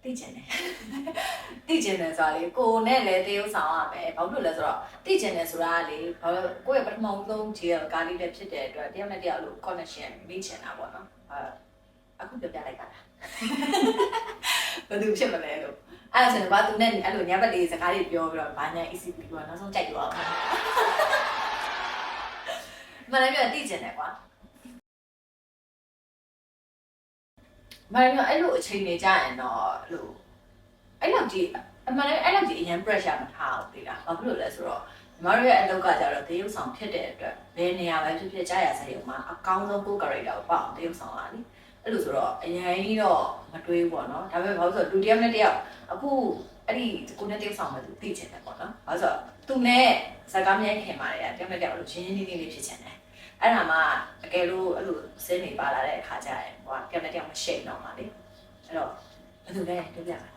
သိချင်တယ်သိချင်တယ်ဆိုတာလေကိုနဲ့လည်းတရုပ်ဆောင်ရမယ်ဘာလို့လဲဆိုတော့သိချင်တယ်ဆိုတာကလေဘာလို့ကိုယ့်ရဲ့ပထမဆုံးခြေကားလေးလည်းဖြစ်တဲ့အတွက်တယောက်နဲ့တယောက်လို့ connection မိချင်တာပေါ့နော်အခုပြောပြလိုက်တာဘယ်သူဖြစ်မလဲလို့အဲ့ဒါဆိုရင်ဘာသူနဲ့အဲ့လိုညဘက်လေးစကားတွေပြောပြီးတော့ဘာညာ ECP ပေါ့နောက်ဆုံးကြိုက်တော့အောင်မလည်းပြောသိချင်တယ်ကွာမလည်းပြောအဲ့လိုအချိန်နေကြရင်တော့လို့အဲ့လောက်ကြီးအမှန်လည်းအဲ့လောက်ကြီးအရင် pressure မထားဘူးလေလားဘာဖြစ်လို့လဲဆိုတော့ညီမတို့ရဲ့အလုပ်ကကြတော့တရုပ်ဆောင်ဖြစ်တဲ့အတွက်ဘယ်နေရာပဲဖြစ်ဖြစ်ကြားရစရုံမှာအကောင်းဆုံးကို character ကိုပေါ့တရုပ်ဆောင်ရလေအဲ့လိုဆိုတော့အရင်ကြီးတော့မတွေးဘူးပေါ့နော်ဒါပေမဲ့ဘာလို့ဆိုတော့လူတယောက်နဲ့တယောက်အခုအဲ့ဒီကိုနဲ့တရုပ်ဆောင်မှသူသိချင်တယ်ပေါ့နော်ဘာလို့ဆိုတော့သူနဲ့ဇာတ်ကားမြိုင်ခင်ပါတယ်တယောက်နဲ့တယောက်လို့ချင်းချင်းလေးဖြစ်ချင်တယ်အဲ့ဒါမှအကယ်လို့အဲ့လိုစင်းနေပါလာတဲ့အခါကျရင်ဟိုကတယောက်နဲ့တယောက်မရှိတော့မှလေအဲ့တော့ဘယ်သူလဲပြောပြပါ